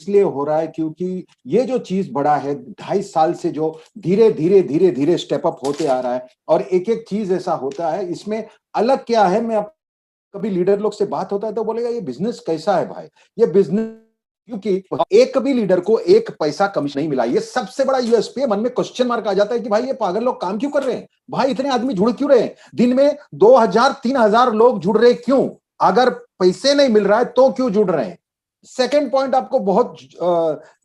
इसलिए हो रहा है क्योंकि ये जो चीज बड़ा है 2.5 साल से जो धीरे धीरे स्टेप अप होते आ रहा है, और एक एक चीज ऐसा होता है। इसमें अलग क्या है, मैं कभी लीडर लोग से बात होता है तो बोलेगा ये बिजनेस कैसा है भाई, ये बिजनेस, क्योंकि एक भी लीडर को एक पैसा कमीशन नहीं मिला। ये सबसे बड़ा यूएसपी है। मन में क्वेश्चन मार्क आ जाता है कि भाई ये पागल लोग काम क्यों कर रहे हैं, भाई इतने आदमी जुड़ क्यों रहे हैं, दिन में 2,000-3,000 लोग जुड़ रहे क्यों, अगर पैसे नहीं मिल रहा है तो क्यों जुड़ रहे हैं। सेकेंड पॉइंट आपको बहुत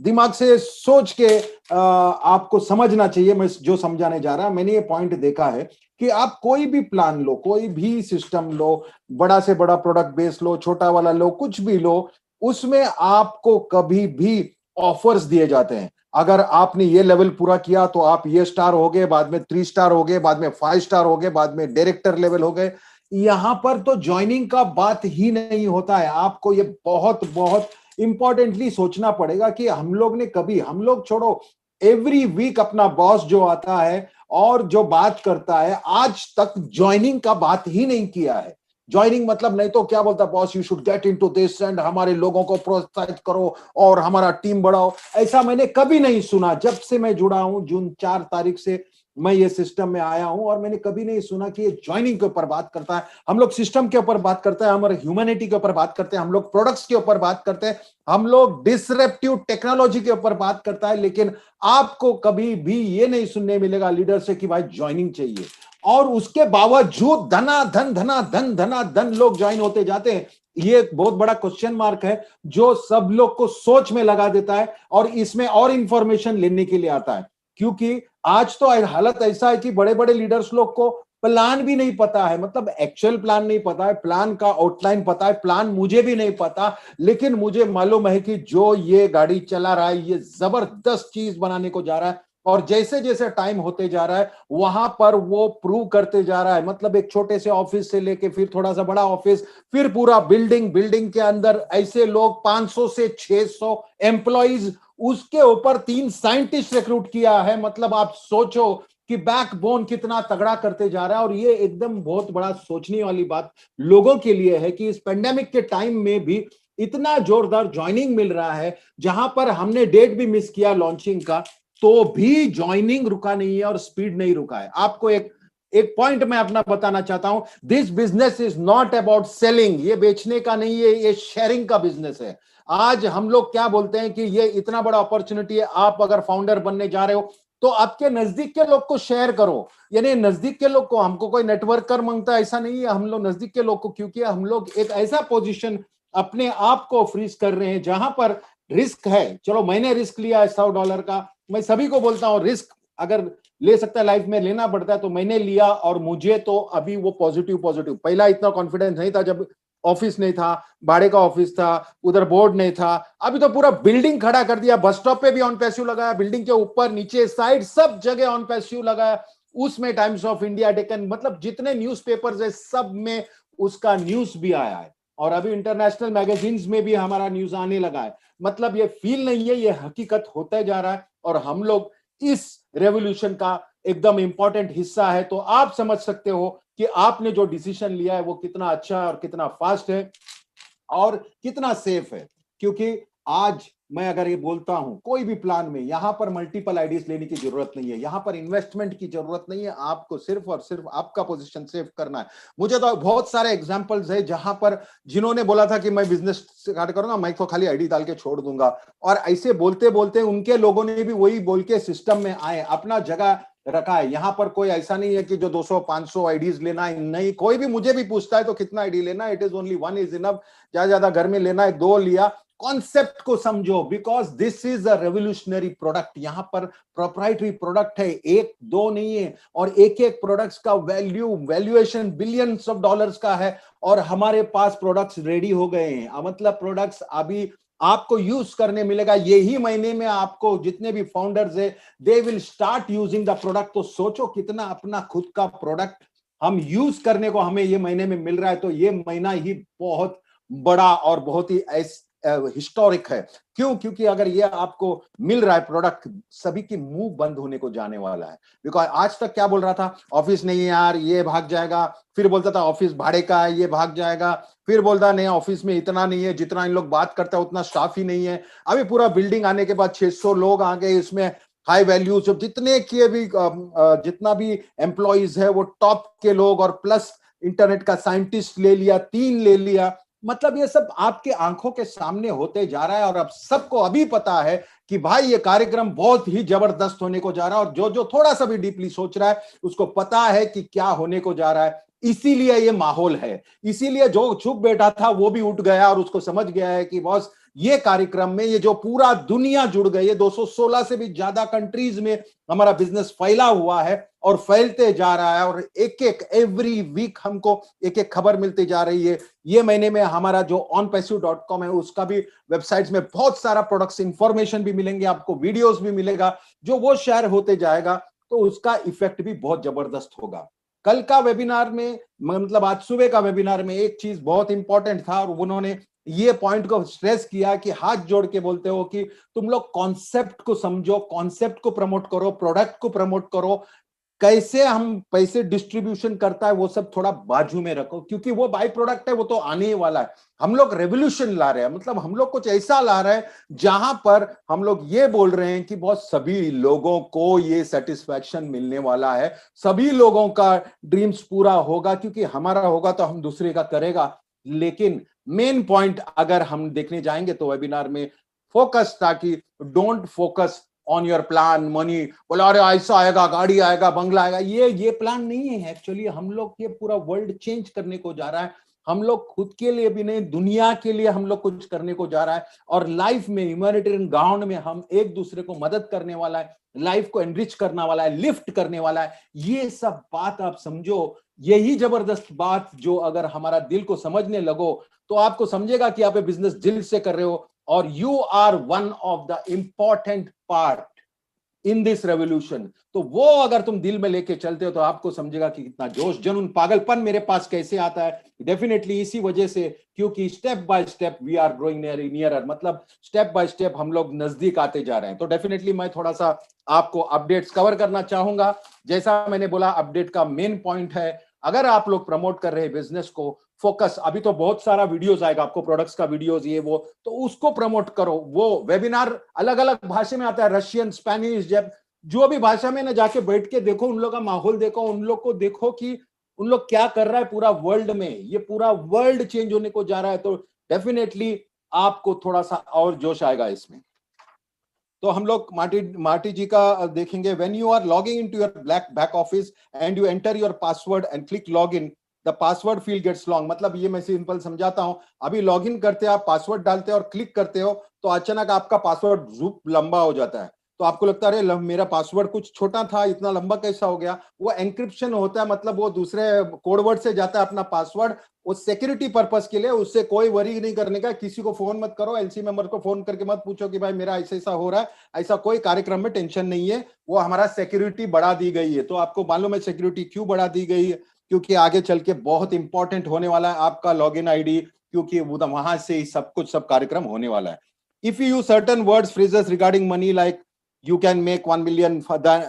दिमाग से सोच के आपको समझना चाहिए। मैं जो समझाने जा रहा, मैंने ये पॉइंट देखा है कि आप कोई भी प्लान लो, कोई भी सिस्टम लो, बड़ा से बड़ा प्रोडक्ट बेस लो, छोटा वाला लो, कुछ भी लो, उसमें आपको कभी भी ऑफर्स दिए जाते हैं। अगर आपने ये लेवल पूरा किया तो आप ये स्टार हो गए, बाद में 3 स्टार हो गए, बाद में 5 स्टार हो गए, बाद में डायरेक्टर लेवल हो गए। यहां पर तो ज्वाइनिंग का बात ही नहीं होता है। आपको ये बहुत बहुत इंपॉर्टेंटली सोचना पड़ेगा कि हम लोग ने कभी, हम लोग छोड़ो, एवरी वीक अपना बॉस जो आता है और जो बात करता है, आज तक ज्वाइनिंग का बात ही नहीं किया है। ज्वाइनिंग मतलब नहीं तो क्या बोलता boss, you should get into this and हमारे लोगों को प्रोत्साहित करो और हमारा टीम बढ़ाओ। ऐसा मैंने कभी नहीं सुना। जब से मैं जुड़ा हूं, जून 4 तारीख से मैं ये सिस्टम में आया हूं, और मैंने कभी नहीं सुना कि ये ज्वाइनिंग के ऊपर बात करता है। हम लोग सिस्टम के ऊपर बात करते हैं, हमारे ह्यूमैनिटी के ऊपर बात करते हैं, हम लोग प्रोडक्ट्स के ऊपर बात करते हैं, हम लोग डिसरप्टिव टेक्नोलॉजी के ऊपर बात करता है। लेकिन आपको कभी भी ये नहीं सुनने मिलेगा लीडर से कि भाई ज्वाइनिंग चाहिए। और उसके बावजूद धना धन लोग ज्वाइन होते जाते हैं। ये एक बहुत बड़ा क्वेश्चन मार्क है जो सब लोग को सोच में लगा देता है, और इसमें और इंफॉर्मेशन लेने के लिए आता है। क्योंकि आज तो हालत ऐसा है कि बड़े बड़े लीडर्स लोग को प्लान भी नहीं पता है, मतलब एक्चुअल प्लान नहीं पता है, प्लान का आउटलाइन पता है, प्लान मुझे भी नहीं पता, लेकिन मुझे मालूम है कि जो ये गाड़ी चला रहा है ये जबरदस्त चीज बनाने को जा रहा है। और जैसे जैसे टाइम होते जा रहा है वहां पर वो प्रूव करते जा रहा है। मतलब एक छोटे से ऑफिस से लेके फिर थोड़ा सा बड़ा ऑफिस, फिर पूरा बिल्डिंग, बिल्डिंग के अंदर ऐसे लोग 500 से 600 एम्प्लॉइज, उसके ऊपर 3 साइंटिस्ट रिक्रूट किया है। मतलब आप सोचो कि बैकबोन कितना तगड़ा करते जा रहा है। और ये एकदम बहुत बड़ा सोचने वाली बात लोगों के लिए है कि इस पेंडेमिक के टाइम में भी इतना जोरदार ज्वाइनिंग मिल रहा है, जहां पर हमने डेट भी मिस किया लॉन्चिंग का, तो भी ज्वाइनिंग रुका नहीं है और स्पीड नहीं रुका है। आपको एक एक पॉइंट मैं अपना बताना चाहता हूं, this business is not about selling. ये बेचने का नहीं है, ये शेयरिंग का बिजनेस है। आज हम लोग क्या बोलते हैं कि ये इतना बड़ा अपॉर्चुनिटी है, आप अगर फाउंडर बनने जा रहे हो तो आपके नजदीक के लोग को शेयर करो। यानी नजदीक के लोग को, हमको कोई नेटवर्कर मांगता है ऐसा नहीं है, हम लोग नजदीक के लोग को, क्योंकि हम लोग एक ऐसा पोजीशन अपने आप को फ्रीज कर रहे हैं जहां पर रिस्क है। चलो मैंने रिस्क लिया है $100 का, मैं सभी को बोलता हूं रिस्क अगर ले सकता है लाइफ में, लेना पड़ता है, तो मैंने लिया। और मुझे तो अभी वो पॉजिटिव पॉजिटिव, पहला इतना कॉन्फिडेंस नहीं था जब ऑफिस नहीं था, भाड़े का ऑफिस था, उधर बोर्ड नहीं था। अभी तो पूरा बिल्डिंग खड़ा कर दिया, बस स्टॉप पे भी ऑन पैसिव लगाया, बिल्डिंग के ऊपर नीचे साइड सब जगह ऑन पैसिव लगाया। उसमें टाइम्स ऑफ इंडिया, डेक्कन, मतलब जितने न्यूज़पेपर्स है सब में उसका न्यूज भी आया है। और अभी इंटरनेशनल मैगजीन्स में भी हमारा न्यूज आने लगा है। मतलब ये फील नहीं है, ये हकीकत होता जा रहा है, और हम लोग इस रेवोल्यूशन का एकदम इंपॉर्टेंट हिस्सा है। तो आप समझ सकते हो कि आपने जो डिसीजन लिया है वो कितना अच्छा है और कितना फास्ट है और कितना सेफ है। क्योंकि आज मैं अगर ये बोलता हूं कोई भी प्लान में, यहां पर मल्टीपल आइडियाज लेने की जरूरत नहीं है, यहां पर इन्वेस्टमेंट की जरूरत नहीं है, आपको सिर्फ और सिर्फ आपका पोजीशन सेव करना है। मुझे तो बहुत सारे एग्जांपल्स है जहां पर जिन्होंने बोला था कि मैं बिजनेस स्टार्ट करूंगा, मैं तो खाली आईडी डाल के छोड़ दूंगा, और ऐसे बोलते बोलते उनके लोगों ने भी वही बोल के सिस्टम में आए, अपना जगह रखा है। यहां पर कोई ऐसा नहीं है कि जो 200-500 आईडीज लेना है, नहीं। कोई भी मुझे भी पूछता है तो कितना आईडी लेना है, it is only one is enough. ज्यादा ज्यादा घर में लेना है 2 लिया। कॉन्सेप्ट को समझो, because this is a revolutionary product. यहां पर प्रोप्राइटरी प्रोडक्ट है, एक दो नहीं है, और एक एक प्रोडक्ट्स का वैल्यूएशन बिलियंस ऑफ डॉलर्स का है। और हमारे पास प्रोडक्ट्स रेडी हो गए हैं, मतलब प्रोडक्ट्स अभी आपको यूज करने मिलेगा। यही महीने में आपको जितने भी फाउंडर्स है they will start using the product. तो सोचो कितना अपना खुद का प्रोडक्ट हम यूज करने को हमें ये महीने में मिल रहा है। तो ये महीना ही बहुत बड़ा और बहुत ही हिस्टोरिक है। क्यों? क्योंकि अगर ये आपको मिल रहा है प्रोडक्ट, सभी की मुंह बंद होने को जाने वाला है। बिकॉज आज तक क्या बोल रहा था, ऑफिस नहीं है यार, ये भाग जाएगा, फिर बोलता था ऑफिस भाड़े का है, ये भाग जाएगा, फिर बोलता नहीं ऑफिस में इतना नहीं है, जितना इन लोग बात करते हैं उतना स्टाफ ही नहीं है। अभी पूरा बिल्डिंग आने के बाद 600 लोग आ गए, इसमें हाई वैल्यू जितने के भी जितना भी एम्प्लॉइज है वो टॉप के लोग, और प्लस इंटरनेट का साइंटिस्ट ले लिया, 3 ले लिया। मतलब ये सब आपके आंखों के सामने होते जा रहा है, और अब सबको अभी पता है कि भाई ये कार्यक्रम बहुत ही जबरदस्त होने को जा रहा है, और जो जो थोड़ा सा भी डीपली सोच रहा है उसको पता है कि क्या होने को जा रहा है। इसीलिए ये माहौल है, इसीलिए जो चुप बैठा था वो भी उठ गया और उसको समझ गया है कि बॉस ये कार्यक्रम में ये जो पूरा दुनिया जुड़ गई है, 216 से भी ज्यादा कंट्रीज में हमारा बिजनेस फैला हुआ है और फैलते जा रहा है, और एक एक एवरी वीक हमको एक एक खबर मिलती जा रही है। ये महीने में हमारा जो onpassive.com है उसका भी वेबसाइट्स में बहुत सारा प्रोडक्ट्स इंफॉर्मेशन भी मिलेंगे आपको, वीडियोस भी मिलेगा, जो वो शेयर होते जाएगा तो उसका इफेक्ट भी बहुत जबरदस्त होगा। कल का वेबिनार में, मतलब आज सुबह का वेबिनार में एक चीज बहुत इंपॉर्टेंट था, और उन्होंने ये पॉइंट को स्ट्रेस किया कि हाथ जोड़ के बोलते हो कि तुम लोग कॉन्सेप्ट को समझो, कॉन्सेप्ट को प्रमोट करो, प्रोडक्ट को प्रमोट करो, कैसे हम पैसे डिस्ट्रीब्यूशन करता है वो सब थोड़ा बाजू में रखो, क्योंकि वो बाई प्रोडक्ट है, वो तो आने ही वाला है। हम लोग रेवोल्यूशन ला रहे हैं, मतलब हम लोग कुछ ऐसा ला रहे हैं जहां पर हम लोग ये बोल रहे हैं कि बहुत सभी लोगों को ये सेटिस्फैक्शन मिलने वाला है, सभी लोगों का ड्रीम्स पूरा होगा, क्योंकि हमारा होगा तो हम दूसरे का करेगा। लेकिन मेन पॉइंट अगर हम देखने जाएंगे तो वेबिनार में फोकस था कि don't focus on your plan money, बोला अरे ऐसा आएगा, गाड़ी आएगा, बंगला आएगा, ये प्लान नहीं है। एक्चुअली हम लोग ये पूरा वर्ल्ड चेंज करने को जा रहा है, हम लोग खुद के लिए भी नहीं दुनिया के लिए हम लोग कुछ करने को जा रहा है, और लाइफ में ह्यूमैनिटेरियन ग्राउंड में हम एक दूसरे को मदद करने वाला है, लाइफ को एनरिच करने वाला है, लिफ्ट करने वाला है। ये सब बात आप समझो, यही जबरदस्त बात जो अगर हमारा दिल को समझने लगो तो आपको समझेगा कि आप बिजनेस दिल से कर रहे हो, और you are one of the important part in this revolution. तो वो अगर तुम दिल में लेके चलते हो तो आपको समझेगा कि कितना जोश, जुनून, पागलपन मेरे पास कैसे आता है। डेफिनेटली इसी वजह से, क्योंकि step by step we are growing nearer, मतलब स्टेप बाय स्टेप हम लोग नजदीक आते जा रहे हैं। तो डेफिनेटली मैं थोड़ा सा आपको अपडेट्स कवर करना चाहूंगा। जैसा मैंने बोला, अपडेट का मेन पॉइंट है, अगर आप लोग प्रमोट कर रहे हैं बिजनेस को, फोकस, अभी तो बहुत सारा वीडियोस आएगा आपको, प्रोडक्ट्स का वीडियोस ये वो, तो उसको प्रमोट करो। वो वेबिनार अलग अलग भाषा में आता है, रशियन, स्पेनिश, जब जो भी भाषा में ना, जाके बैठ के देखो, उन लोग का माहौल देखो, उन लोग को देखो कि उन लोग क्या कर रहा है पूरा वर्ल्ड में। ये पूरा वर्ल्ड चेंज होने को जा रहा है, तो डेफिनेटली आपको थोड़ा सा और जोश आएगा इसमें। तो हम लोग मार्टी जी का देखेंगे। When you are logging into your back office and you enter your password and click log in, the password field gets long. मतलब ये मैं सिंपल समझाता हूं, अभी लॉग इन करते हैं आप, पासवर्ड डालते हैं और क्लिक करते हो, तो अचानक आपका पासवर्ड जुप लंबा हो जाता है। तो आपको लगता है अरे मेरा पासवर्ड कुछ छोटा था, इतना लंबा कैसा हो गया। वो एनक्रिप्शन होता है, मतलब वो दूसरे कोड वर्ड से जाता है अपना पासवर्ड, वो सिक्योरिटी पर्पस के लिए। उससे कोई वरी नहीं करने का, किसी को फोन मत करो, एलसी मेंबर को फोन करके मत पूछो कि भाई मेरा ऐसा ऐसा हो रहा है, ऐसा कोई कार्यक्रम में टेंशन नहीं है। वो हमारा सिक्योरिटी बढ़ा दी गई है। तो आपको मालूम है सिक्योरिटी क्यों बढ़ा दी गई है? क्योंकि आगे चल के बहुत इंपॉर्टेंट होने वाला है आपका लॉगिन आईडी, क्योंकि वहां से ही सब कुछ, सब कार्यक्रम होने वाला है। If you use certain words phrases regarding money, like you can make 1 million,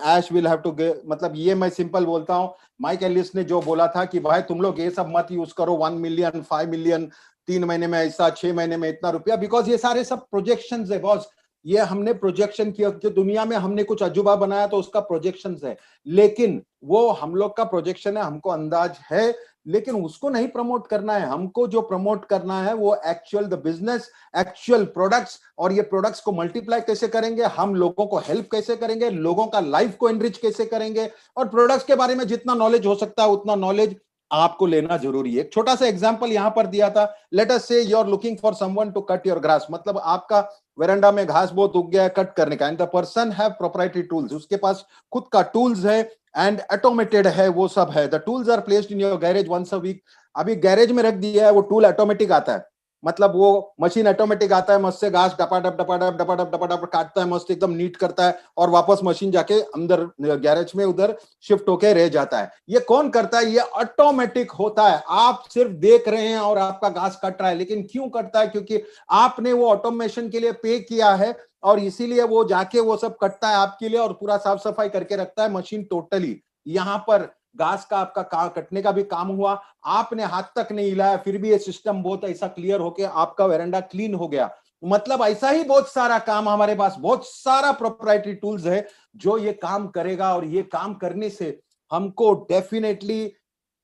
Ash will have to, मतलब ये मैं सिंपल बोलता हूँ, माइक एलिस ने जो बोला था कि भाई तुम लोग ये सब मत यूज करो, 1 million, 5 million, 3 महीने में ऐसा, 6 महीने में इतना रुपया, बिकॉज ये सारे सब प्रोजेक्शंस है बॉस। ये हमने प्रोजेक्शन किया, जो दुनिया में हमने कुछ अजूबा बनाया तो उसका प्रोजेक्शंस है, लेकिन वो हम लोग का प्रोजेक्शन है, हमको अंदाज है, लेकिन उसको नहीं प्रमोट करना है। हमको जो प्रमोट करना है वो actual the business, actual products, और ये प्रोडक्ट्स को मल्टीप्लाई कैसे करेंगे, हम लोगों को हेल्प कैसे करेंगे, लोगों का लाइफ को एनरिच कैसे करेंगे, और प्रोडक्ट्स के बारे में जितना नॉलेज हो सकता है उतना नॉलेज आपको लेना जरूरी है। एक छोटा सा एग्जांपल यहां पर दिया था, let us say you are looking for someone to cut your grass, मतलब आपका वेरांडा में घास बहुत उग गया है, कट करने का, and the person have proprietary tools, उसके पास खुद का टूल्स है एंड ऑटोमेटेड है, वो सब है। The tools are placed in your garage once a week. अभी गैरेज में रख दिया है, वो टूल ऑटोमेटिक आता है, मतलब वो मशीन ऑटोमेटिक आता है, मस्त से घास डपाडप डपाडप डपाडप डपाडप काटता है, मस्त एकदम नीट करता है और वापस मशीन जाके अंदर गैरेज में उधर शिफ्ट होके रह जाता है। ये कौन करता है? ये ऑटोमेटिक होता है। आप सिर्फ देख रहे हैं और आपका घास कट रहा है, लेकिन क्यों करता है? क्योंकि आपने वो ऑटोमेशन के लिए पे किया है और इसीलिए वो जाके वो सब कटता है आपके लिए और पूरा साफ सफाई करके रखता है मशीन टोटली। यहां पर घास का आपका कटने का भी काम हुआ, आपने हाथ तक नहीं हिलाया, फिर भी ये सिस्टम बहुत ऐसा क्लियर होके आपका वेरेंडा क्लीन हो गया। मतलब ऐसा ही बहुत सारा काम हमारे पास, बहुत सारा प्रोप्राइटरी टूल्स है जो ये काम करेगा और ये काम करने से हमको डेफिनेटली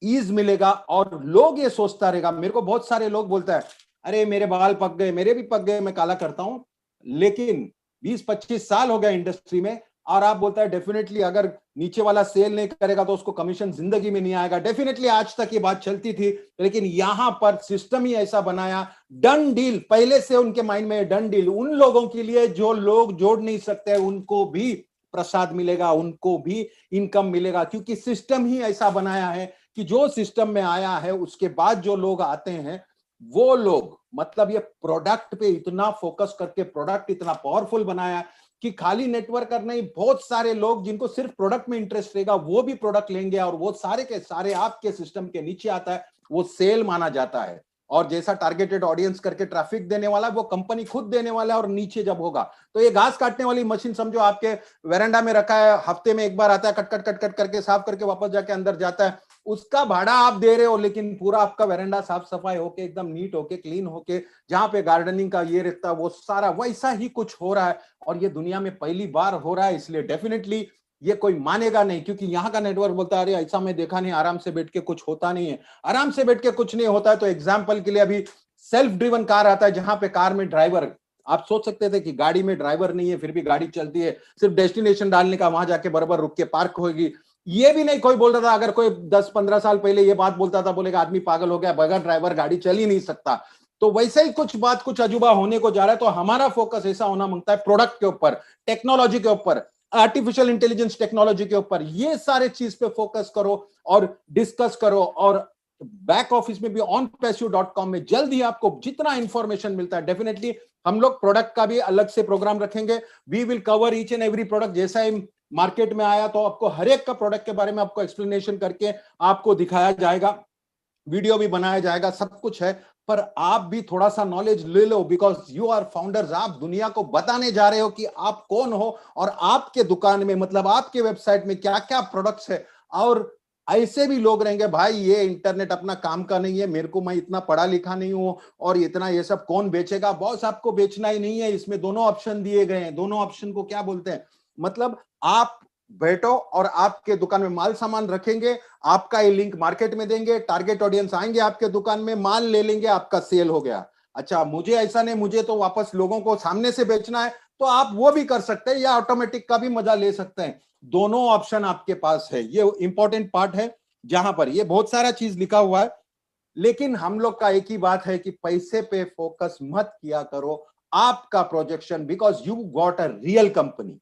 ईज मिलेगा। और लोग ये सोचता रहेगा, मेरे को बहुत सारे लोग बोलता है, अरे मेरे बाल पक गए, मेरे भी पक गए, मैं काला करता हूं, लेकिन 20-25 साल हो गया इंडस्ट्री में, और आप बोलता है डेफिनेटली अगर नीचे वाला सेल नहीं करेगा तो उसको कमीशन जिंदगी में नहीं आएगा। डेफिनेटली आज तक ये बात चलती थी, लेकिन यहां पर सिस्टम ही ऐसा बनाया, डन डील, पहले से उनके माइंड में डन डील, उन लोगों के लिए जो लोग जोड़ नहीं सकते उनको भी प्रसाद मिलेगा, उनको भी इनकम मिलेगा, क्योंकि सिस्टम ही ऐसा बनाया है कि जो सिस्टम में आया है उसके बाद जो लोग आते हैं वो लोग, मतलब ये प्रोडक्ट पे इतना फोकस करके प्रोडक्ट इतना पावरफुल बनाया कि खाली नेटवर्कर नहीं, बहुत सारे लोग जिनको सिर्फ प्रोडक्ट में इंटरेस्ट रहेगा वो भी प्रोडक्ट लेंगे और वो सारे के सारे आपके सिस्टम के नीचे आता है, वो सेल माना जाता है। और जैसा टारगेटेड ऑडियंस करके ट्रैफिक देने वाला वो कंपनी खुद देने वाला है। और नीचे जब होगा तो ये घास काटने वाली मशीन समझो आपके वेरेंडा में रखा है, हफ्ते में एक बार आता है, कट कट कट कट करके साफ करके वापस जाके अंदर जाता है, उसका भाड़ा आप दे रहे हो, लेकिन पूरा आपका वेरेंडा साफ सफाई होके एकदम नीट होके क्लीन होके जहां पे गार्डनिंग का ये रहता है वो सारा वैसा ही कुछ हो रहा है। और ये दुनिया में पहली बार हो रहा है, इसलिए डेफिनेटली ये कोई मानेगा नहीं, क्योंकि यहाँ का नेटवर्क बोलता है अरे ऐसा मैं देखा नहीं, आराम से बैठ के कुछ होता नहीं है। आराम से बैठ के कुछ नहीं होता है तो एग्जाम्पल के लिए अभी सेल्फ ड्रिवन कार आता है, जहां पे कार में ड्राइवर, आप सोच सकते थे कि गाड़ी में ड्राइवर नहीं है फिर भी गाड़ी चलती है, सिर्फ डेस्टिनेशन डालने का, वहां जाके बराबर रुक के पार्क होगी। ये भी नहीं कोई बोल रहा था, अगर कोई 10-15 साल पहले ये बात बोलता था, बोलेगा आदमी पागल हो गया, बगैर ड्राइवर गाड़ी चल ही नहीं सकता। तो वैसे ही कुछ बात, कुछ अजूबा होने को जा रहा है। तो हमारा फोकस ऐसा होना मांगता है प्रोडक्ट के ऊपर, टेक्नोलॉजी के ऊपर, आर्टिफिशियल इंटेलिजेंस टेक्नोलॉजी के ऊपर, ये सारे चीज पे फोकस करो और डिस्कस करो। और बैक ऑफिस में भी onpassive.com में जल्द ही आपको जितना इंफॉर्मेशन मिलता है, डेफिनेटली हम लोग प्रोडक्ट का भी अलग से प्रोग्राम रखेंगे। We will cover each and every product, जैसा ही मार्केट में आया तो आपको हर एक का प्रोडक्ट के बारे में आपको एक्सप्लेनेशन करके आपको दिखाया जाएगा, वीडियो भी बनाया जाएगा, सब कुछ है। पर आप भी थोड़ा सा नॉलेज ले लो, बिकॉज यू आर फाउंडर्स, आप दुनिया को बताने जा रहे हो कि आप कौन हो और आपके दुकान में, मतलब आपके वेबसाइट में क्या क्या प्रोडक्ट्स है। और ऐसे भी लोग रहेंगे, भाई ये इंटरनेट अपना काम का नहीं है, मेरे को, मैं इतना पढ़ा लिखा नहीं हूं और इतना ये सब कौन बेचेगा। बॉस आपको बेचना ही नहीं है, इसमें दोनों ऑप्शन दिए गए हैं। दोनों ऑप्शन को क्या बोलते हैं, मतलब आप बैठो और आपके दुकान में माल सामान रखेंगे, आपका ये लिंक मार्केट में देंगे, टारगेट ऑडियंस आएंगे आपके दुकान में, माल ले लेंगे, आपका सेल हो गया। अच्छा मुझे ऐसा नहीं, मुझे तो वापस लोगों को सामने से बेचना है, तो आप वो भी कर सकते हैं या ऑटोमेटिक का भी मजा ले सकते हैं। दोनों ऑप्शन आपके पास है। ये इंपॉर्टेंट पार्ट है जहां पर ये बहुत सारा चीज लिखा हुआ है, लेकिन हम लोग का एक ही बात है कि पैसे पे फोकस मत किया करो, आपका projection, because you got a real company,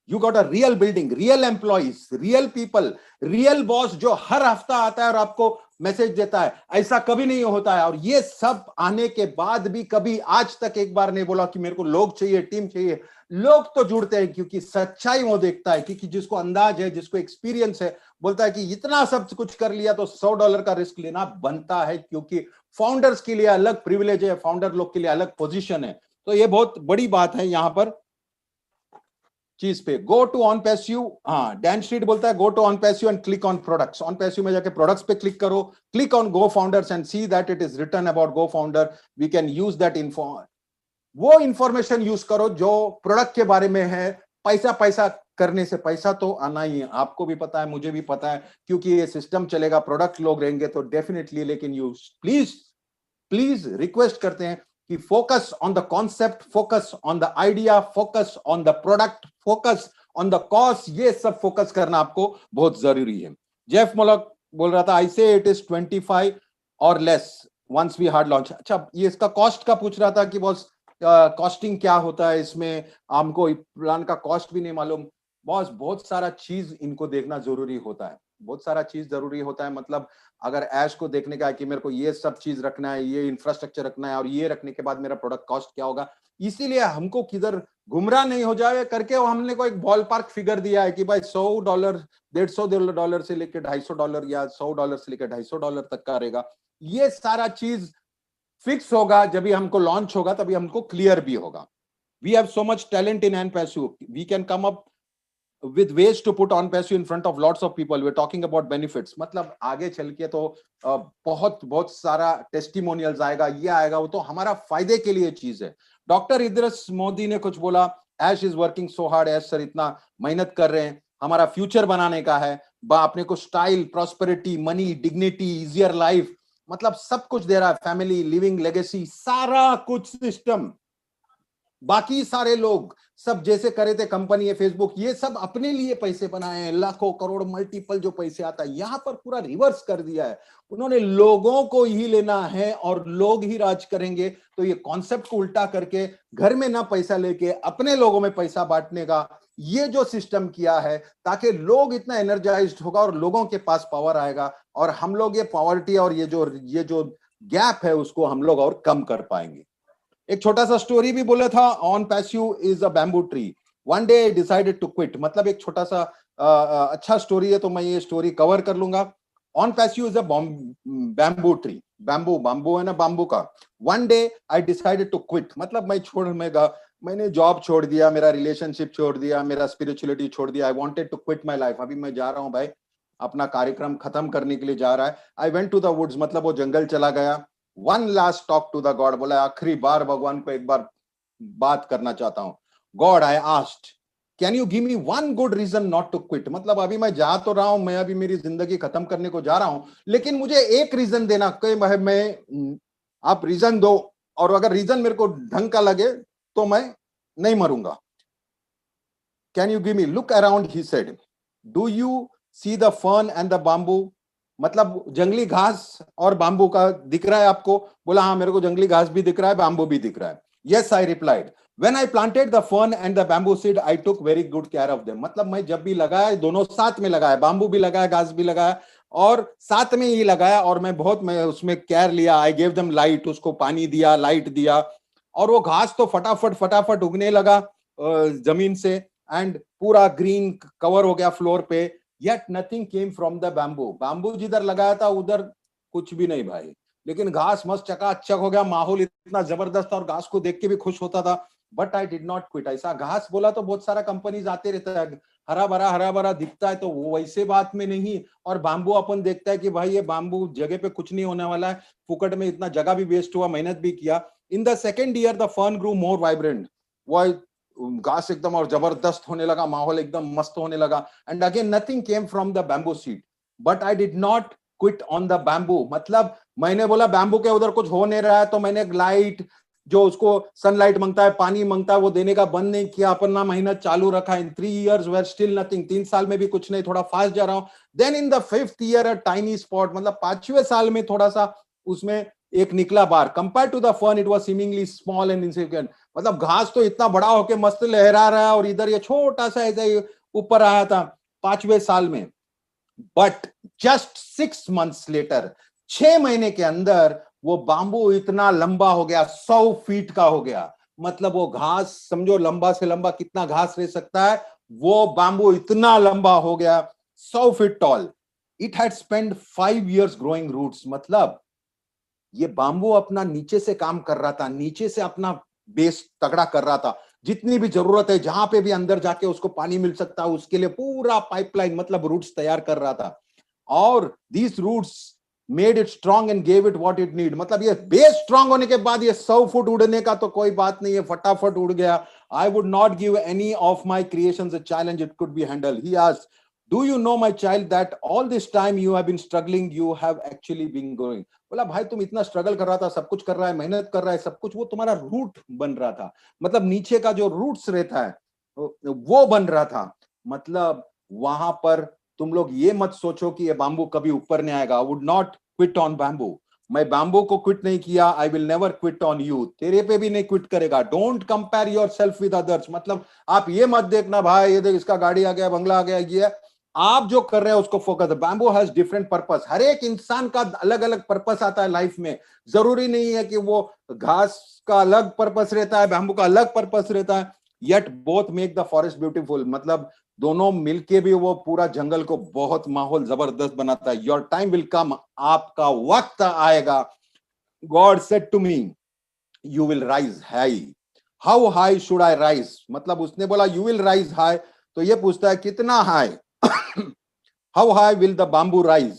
you got a real building, real employees, real people, real boss जो हर हफ्ता आता है और आपको मैसेज देता है। ऐसा कभी नहीं होता है। और ये सब आने के बाद भी कभी आज तक एक बार नहीं बोला कि मेरे को लोग चाहिए, टीम चाहिए। लोग तो जुड़ते हैं क्योंकि सच्चाई वो देखता है, क्योंकि जिसको अंदाज है, जिसको एक्सपीरियंस है, बोलता है कि इतना सब कुछ कर लिया तो $100 का रिस्क लेना बनता है, क्योंकि फाउंडर्स के लिए अलग प्रिविलेज है, फाउंडर लोग के लिए अलग पोजीशन है। तो ये बहुत बड़ी बात है यहां पर चीज पे। गो टू ऑन पैसिव, हाँ डैन स्ट्रीट बोलता है go to OnPassive and click on products. OnPassive में जाके प्रोडक्ट्स पे क्लिक करो, click on GoFounders and see that it is written about GoFounder. We can use that info, वो information use करो जो product के बारे में है। पैसा पैसा करने से पैसा तो आना ही है, आपको भी पता है, मुझे भी पता है, क्योंकि ये सिस्टम चलेगा, प्रोडक्ट लोग रहेंगे तो डेफिनेटली। लेकिन यू प्लीज प्लीज रिक्वेस्ट करते हैं कि focus on the concept, focus on the idea, focus on the product, focus on the cost, ये सब फोकस करना आपको बहुत जरूरी है। जेफ मोलक बोल रहा था आई से it is 25 or less once we hard launch. अच्छा ये इसका कॉस्ट का पूछ रहा था कि बॉस कॉस्टिंग क्या होता है इसमें, हमको प्लान का कॉस्ट भी नहीं मालूम। बॉस बहुत सारा चीज इनको देखना जरूरी होता है। बहुत सारा चीज जरूरी होता है। मतलब अगर ऐश को देखने का है कि मेरे को ये सब चीज रखना है, ये इंफ्रास्ट्रक्चर रखना है और ये रखने के बाद मेरा प्रोडक्ट कॉस्ट क्या होगा, इसीलिए हमको किधर गुमराह नहीं हो जाए करके वो हमने को एक बॉल पार्क फिगर दिया है कि भाई $100, $150 से लेकर $250 या $100 से लेकर $250 तक का रहेगा। ये सारा चीज फिक्स होगा जब भी हमको लॉन्च होगा, तभी हमको क्लियर भी होगा। We have so much talent in AnPassU. We can come up with ways to put OnPassU in front of lots of people. We're talking about benefits. मतलब आगे चल के तो बहुत बहुत सारा टेस्टिमोनियल्स आएगा, ये आएगा, वो तो हमारा फायदे के लिए चीज है। डॉक्टर इद्रिस मोदी ने कुछ बोला, Ash is working so hard, Ash sir इतना मेहनत कर रहे हैं, हमारा फ्यूचर बनाने का है, अपने को style, prosperity, money, dignity, easier life, मतलब सब कुछ दे रहा है, फैमिली, लिविंग लेगेसी, सारा कुछ सिस्टम। बाकी सारे लोग सब जैसे करे थे, कंपनी है फेसबुक, ये सब अपने लिए पैसे बनाए हैं, लाखों करोड़ मल्टीपल जो पैसे आता है, यहां पर पूरा रिवर्स कर दिया है। उन्होंने लोगों को ही लेना है और लोग ही राज करेंगे। तो ये कॉन्सेप्ट को उल्टा करके घर में ना पैसा लेके अपने लोगों में पैसा बांटने का ये जो सिस्टम किया है, ताकि लोग इतना एनर्जाइज्ड होगा और लोगों के पास पावर आएगा और हम लोग ये पॉवर्टी और ये जो गैप है उसको हम लोग और कम कर पाएंगे। एक छोटा सा स्टोरी भी बोला था, OnPassU is a bamboo tree, one day decided to quit. मतलब एक छोटा सा अच्छा स्टोरी है तो मैं ये स्टोरी कवर कर लूंगा। OnPassU is a bamboo tree, bamboo है ना, बैम्बू का। One day I decided to quit, मतलब मैंने जॉब छोड़ दिया, मेरा रिलेशनशिप छोड़ दिया, मेरा स्पिरिचुअलिटी छोड़ दिया। I wanted to quit my life. अभी मैं जा रहा हूं भाई, अपना कार्यक्रम खत्म करने के लिए जा रहा है। I went to the woods, मतलब वो जंगल चला गया। One last talk to the God, बोला आखिरी बार भगवान को एक बार बात करना चाहता हूं। God, I asked, can you give me one good reason not to quit. मतलब अभी मैं जा तो रहा हूं, मैं अभी मेरी जिंदगी खत्म करने को जा रहा हूं, लेकिन मुझे एक रीजन देना कि मैं आप रीजन दो, और अगर रीजन मेरे को ढंग का लगे तो मैं नहीं मरूंगा। Can you give me, look around, he said, do you see the fern and the bamboo. मतलब जंगली घास और बाम्बू का दिख रहा है आपको? बोला हाँ, मेरे को जंगली घास भी दिख रहा है, बाम्बू भी दिख रहा है। Yes, I replied, when I planted the fern and the bamboo seed I took very good care of them. मतलब मैं जब भी लगाया, दोनों साथ में लगाया, बाम्बू भी लगाया, घास भी लगाया, और साथ में ही लगाया, और मैं उसमें केयर लिया। आई गेव देम लाइट, उसको पानी दिया, लाइट दिया, और वो घास तो फटाफट उगने लगा जमीन से, एंड पूरा ग्रीन कवर हो गया फ्लोर पे। Yet nothing came from the bamboo. Bamboo जिधर लगाया था उधर कुछ भी नहीं भाई, लेकिन घास मस्त चकाचक हो गया, माहौल इतना जबरदस्त और घास को देख के भी खुश होता था। But I did not quit. ऐसा घास बोला तो बहुत सारा कंपनीज आते रहता है, हरा भरा दिखता है, तो वो वैसे बात में नहीं। और बाम्बू अपन देखता है कि भाई ये बाम्बू जगह पे कुछ नहीं होने वाला है, फुकट में इतना जगह भी वेस्ट हुआ, मेहनत भी किया। In the second year the fern grew more vibrant. वो घास एकदम और जबरदस्त होने लगा, माहौल एकदम मस्त होने लगा। And again nothing came from the bamboo seed, but I did not quit on the bamboo. मतलब मैंने बोला बैम्बू के उधर कुछ हो नहीं रहा है, तो मैंने लाइट, जो उसको सनलाइट मांगता है, पानी मांगता है, वो देने का बंद नहीं किया, अपना मेहनत चालू रखा। इन 3 years वेर स्टिल नथिंग, 3 साल में भी कुछ नहीं, थोड़ा फास्ट जा रहा हूं। Then in the 5th year a tiny spot, मतलब 5वें साल में थोड़ा सा उसमें एक निकला बार। Compare to the fern it was seemingly small and insignificant. मतलब घास तो इतना बड़ा होके मस्त लहरा रहा है, और इधर ये छोटा सा ऐसा ही ऊपर आया था 5वें साल में। बट जस्ट 6 months लेटर, 6 महीने के अंदर वो बाम्बू इतना लंबा हो गया, 100 फीट का हो गया। मतलब वो घास समझो, लंबा से लंबा कितना घास रह सकता है, वो बाम्बू इतना लंबा हो गया, 100 feet tall. It had spend 5 years growing roots. मतलब ये बाम्बू अपना नीचे से काम कर रहा था, नीचे से अपना बेस तगड़ा कर रहा था, जितनी भी जरूरत है, जहां पे भी अंदर जाके उसको पानी मिल सकता है, उसके लिए पूरा पाइपलाइन, मतलब रूट्स तैयार कर रहा था। और these roots made it strong and gave it what it need. मतलब ये बेस स्ट्रांग होने के बाद ये 100 फुट उड़ने का तो कोई बात नहीं है, फटाफट उड़ गया। I would not give any of my creations a challenge it could be handle. He asked, do you know my child that all this time you have been struggling, you have actually been growing. बोला भाई तुम इतना struggle कर रहा था, सब कुछ कर रहा है, मेहनत कर रहा है, सब कुछ, वो तुम्हारा रूट बन रहा था। मतलब नीचे का जो रूट्स रहता है वो बन रहा था। मतलब वहां पर तुम लोग ये मत सोचो कि ये बाम्बू कभी ऊपर नहीं आएगा। आई would not quit on bamboo. मैं बैम्बू को क्विट नहीं किया। I will never quit on you. तेरे पे भी नहीं क्विट करेगा। Don't compare your self with others. मतलब आप ये मत देखना भाई ये देख इसका गाड़ी आ गया, बंगला आ गया, ये आप जो कर रहे हैं उसको focus. Bamboo has different purpose. हर एक इंसान का अलग अलग पर्पस आता है लाइफ में। जरूरी नहीं है कि वो घास का अलग पर्पस रहता है, बैम्बू का अलग पर्पस रहता है, yet both make the forest beautiful. मतलब दोनों मिलके भी वो पूरा जंगल को बहुत माहौल जबरदस्त बनाता है। योर टाइम विल कम, आपका वक्त आएगा। God said to me, you will rise high. How high should I rise? मतलब उसने बोला यू विल राइज हाई, तो ये पूछता है कितना high? How high will the bamboo rise?